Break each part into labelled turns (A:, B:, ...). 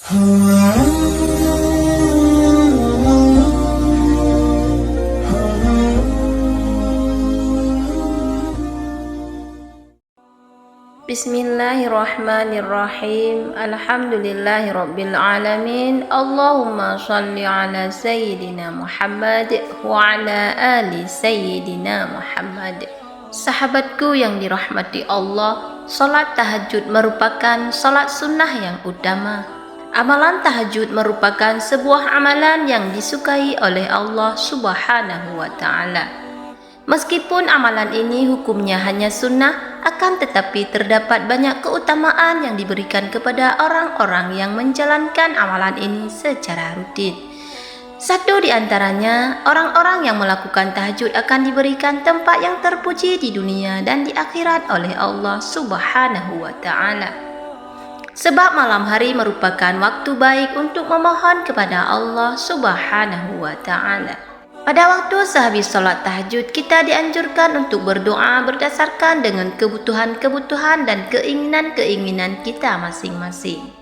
A: Bismillahirrahmanirrahim. Alhamdulillahirabbil alamin. Allahumma shalli ala sayyidina Muhammad wa ala ali sayyidina Muhammad. Sahabatku yang dirahmati Allah, salat tahajud merupakan salat sunnah yang utama. Amalan tahajud merupakan sebuah amalan yang disukai oleh Allah Subhanahu wa ta'ala. Meskipun amalan ini hukumnya hanya sunnah, akan tetapi terdapat banyak keutamaan yang diberikan kepada orang-orang yang menjalankan amalan ini secara rutin. Satu di antaranya, orang-orang yang melakukan tahajud akan diberikan tempat yang terpuji di dunia dan di akhirat oleh Allah Subhanahu wa ta'ala. Sebab malam hari merupakan waktu baik untuk memohon kepada Allah Subhanahu wa ta'ala. Pada waktu sehabis sholat tahajud, kita dianjurkan untuk berdoa berdasarkan dengan kebutuhan-kebutuhan dan keinginan-keinginan kita masing-masing.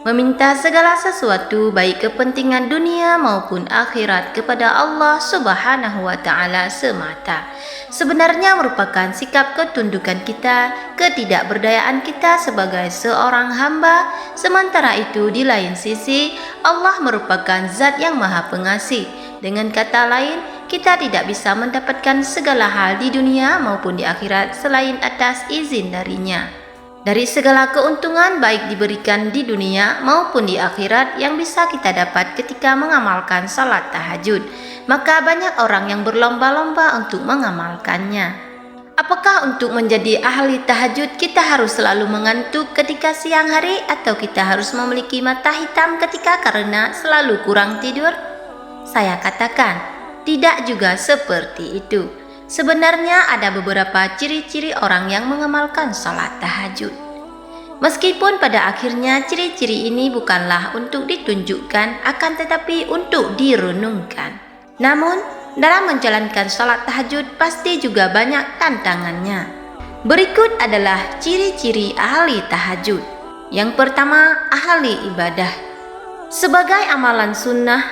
A: Meminta segala sesuatu baik kepentingan dunia maupun akhirat kepada Allah Subhanahu wa ta'ala semata. Sebenarnya merupakan sikap ketundukan kita, ketidakberdayaan kita sebagai seorang hamba. Sementara itu di lain sisi, Allah merupakan zat yang maha pengasih. Dengan kata lain, kita tidak bisa mendapatkan segala hal di dunia maupun di akhirat selain atas izin darinya. Dari segala keuntungan baik diberikan di dunia maupun di akhirat yang bisa kita dapat ketika mengamalkan salat tahajud, maka banyak orang yang berlomba-lomba untuk mengamalkannya. Apakah untuk menjadi ahli tahajud kita harus selalu mengantuk ketika siang hari, atau kita harus memiliki mata hitam ketika karena selalu kurang tidur? Saya katakan, tidak juga seperti itu. Sebenarnya ada beberapa ciri-ciri orang yang mengamalkan salat tahajud. Meskipun pada akhirnya ciri-ciri ini bukanlah untuk ditunjukkan, akan tetapi untuk direnungkan. Namun, dalam menjalankan salat tahajud pasti juga banyak tantangannya. Berikut adalah ciri-ciri ahli tahajud. Yang pertama, ahli ibadah. Sebagai amalan sunnah,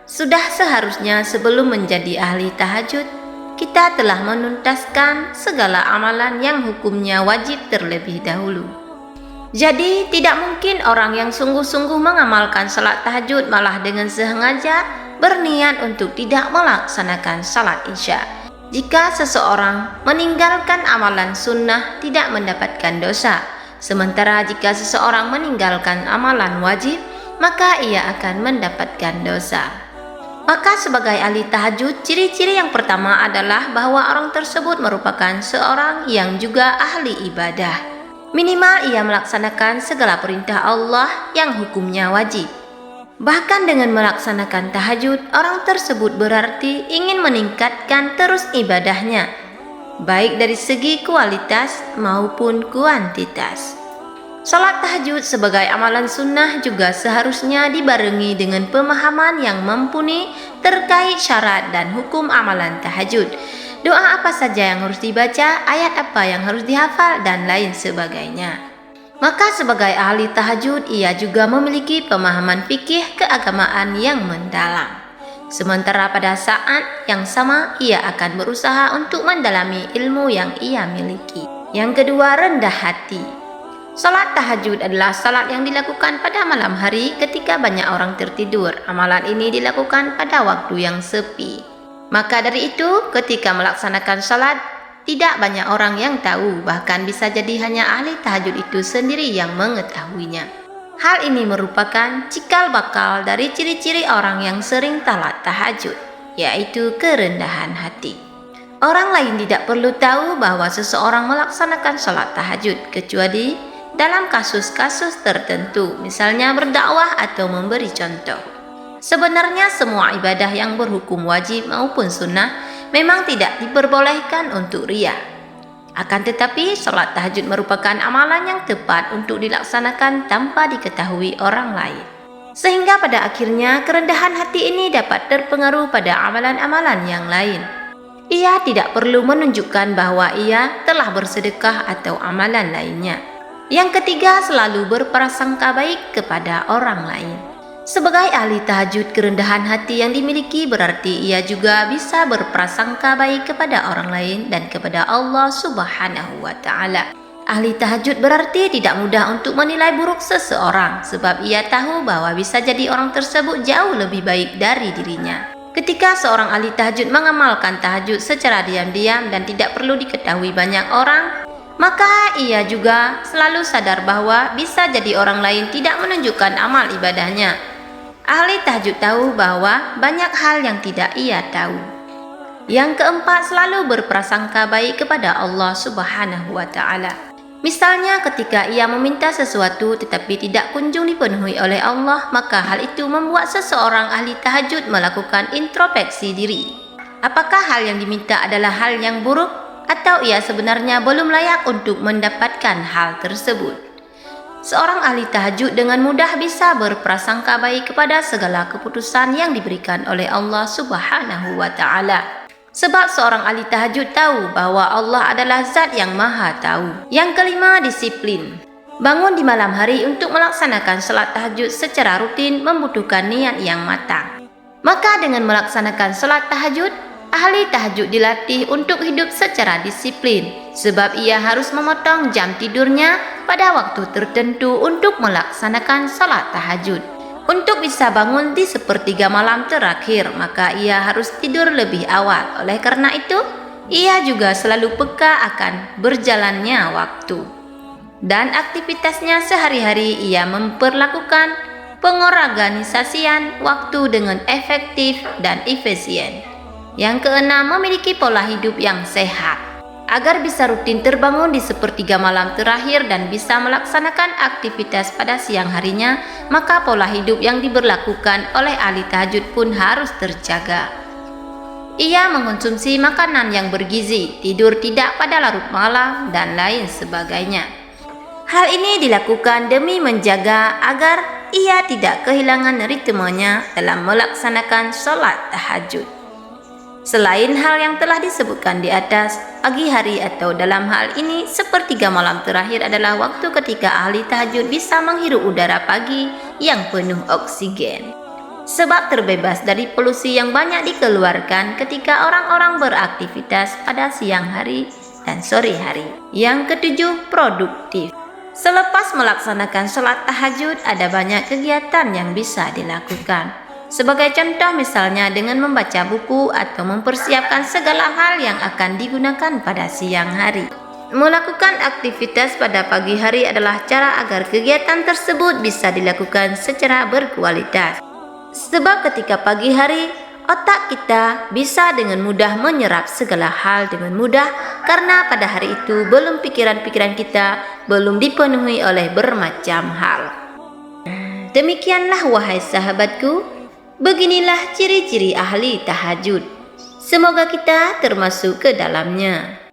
A: sudah seharusnya sebelum menjadi ahli tahajud, kita telah menuntaskan segala amalan yang hukumnya wajib terlebih dahulu. Jadi, tidak mungkin orang yang sungguh-sungguh mengamalkan salat tahajud malah dengan sengaja berniat untuk tidak melaksanakan salat isya. Jika seseorang meninggalkan amalan sunnah tidak mendapatkan dosa, sementara jika seseorang meninggalkan amalan wajib, maka ia akan mendapatkan dosa. Maka sebagai ahli tahajud, ciri-ciri yang pertama adalah bahwa orang tersebut merupakan seorang yang juga ahli ibadah. Minimal ia melaksanakan segala perintah Allah yang hukumnya wajib. Bahkan dengan melaksanakan tahajud, orang tersebut berarti ingin meningkatkan terus ibadahnya, baik dari segi kualitas maupun kuantitas. Salat tahajud sebagai amalan sunnah juga seharusnya dibarengi dengan pemahaman yang mumpuni terkait syarat dan hukum amalan tahajud. Doa apa saja yang harus dibaca, ayat apa yang harus dihafal, dan lain sebagainya. Maka sebagai ahli tahajud, ia juga memiliki pemahaman fikih keagamaan yang mendalam. Sementara pada saat yang sama, ia akan berusaha untuk mendalami ilmu yang ia miliki. Yang kedua, rendah hati. Salat tahajud adalah salat yang dilakukan pada malam hari ketika banyak orang tertidur. Amalan ini dilakukan pada waktu yang sepi. Maka dari itu, ketika melaksanakan salat, tidak banyak orang yang tahu, bahkan bisa jadi hanya ahli tahajud itu sendiri yang mengetahuinya. Hal ini merupakan cikal bakal dari ciri-ciri orang yang sering salat tahajud, yaitu kerendahan hati. Orang lain tidak perlu tahu bahwa seseorang melaksanakan salat tahajud, kecuali dalam kasus-kasus tertentu, misalnya berdakwah atau memberi contoh. Sebenarnya semua ibadah yang berhukum wajib maupun sunnah memang tidak diperbolehkan untuk riya. Akan tetapi, salat tahajud merupakan amalan yang tepat untuk dilaksanakan tanpa diketahui orang lain. Sehingga pada akhirnya kerendahan hati ini dapat terpengaruh pada amalan-amalan yang lain. Ia tidak perlu menunjukkan bahwa ia telah bersedekah atau amalan lainnya. Yang ketiga, selalu berprasangka baik kepada orang lain. Sebagai ahli tahajud, kerendahan hati yang dimiliki berarti ia juga bisa berprasangka baik kepada orang lain dan kepada Allah Subhanahu wa Ta'ala. Ahli tahajud berarti tidak mudah untuk menilai buruk seseorang, sebab ia tahu bahwa bisa jadi orang tersebut jauh lebih baik dari dirinya. Ketika seorang ahli tahajud mengamalkan tahajud secara diam-diam dan tidak perlu diketahui banyak orang, maka ia juga selalu sadar bahwa bisa jadi orang lain tidak menunjukkan amal ibadahnya. Ahli tahajud tahu bahwa banyak hal yang tidak ia tahu. Yang keempat, selalu berprasangka baik kepada Allah Subhanahu wa Ta'ala. Misalnya ketika ia meminta sesuatu tetapi tidak kunjung dipenuhi oleh Allah, maka hal itu membuat seseorang ahli tahajud melakukan introspeksi diri. Apakah hal yang diminta adalah hal yang buruk atau ia sebenarnya belum layak untuk mendapatkan hal tersebut? Seorang ahli tahajud dengan mudah bisa berprasangka baik kepada segala keputusan yang diberikan oleh Allah Subhanahu wa Ta'ala. Sebab seorang ahli tahajud tahu bahwa Allah adalah zat yang maha tahu. Yang kelima, disiplin. Bangun di malam hari untuk melaksanakan salat tahajud secara rutin membutuhkan niat yang matang. Maka dengan melaksanakan salat tahajud, ahli tahajud dilatih untuk hidup secara disiplin, sebab ia harus memotong jam tidurnya pada waktu tertentu untuk melaksanakan salat tahajud. Untuk bisa bangun di sepertiga malam terakhir, maka ia harus tidur lebih awal. Oleh karena itu, ia juga selalu peka akan berjalannya waktu. Dan aktivitasnya sehari-hari ia memperlakukan pengorganisasian waktu dengan efektif dan efisien. Yang keenam, memiliki pola hidup yang sehat. Agar bisa rutin terbangun di sepertiga malam terakhir dan bisa melaksanakan aktivitas pada siang harinya, maka pola hidup yang diberlakukan oleh ahli tahajud pun harus terjaga. Ia mengonsumsi makanan yang bergizi, tidur tidak pada larut malam, dan lain sebagainya. Hal ini dilakukan demi menjaga agar ia tidak kehilangan ritmenya dalam melaksanakan sholat tahajud. Selain hal yang telah disebutkan di atas, pagi hari atau dalam hal ini sepertiga malam terakhir adalah waktu ketika ahli tahajud bisa menghirup udara pagi yang penuh oksigen. Sebab terbebas dari polusi yang banyak dikeluarkan ketika orang-orang beraktivitas pada siang hari dan sore hari. Yang ketujuh, produktif. Selepas melaksanakan sholat tahajud, ada banyak kegiatan yang bisa dilakukan. Sebagai contoh misalnya dengan membaca buku atau mempersiapkan segala hal yang akan digunakan pada siang hari. Melakukan aktivitas pada pagi hari adalah cara agar kegiatan tersebut bisa dilakukan secara berkualitas. Sebab ketika pagi hari, otak kita bisa dengan mudah menyerap segala hal dengan mudah karena pada hari itu belum pikiran-pikiran kita belum dipenuhi oleh bermacam hal. Demikianlah wahai sahabatku, beginilah ciri-ciri ahli tahajud. Semoga kita termasuk ke dalamnya.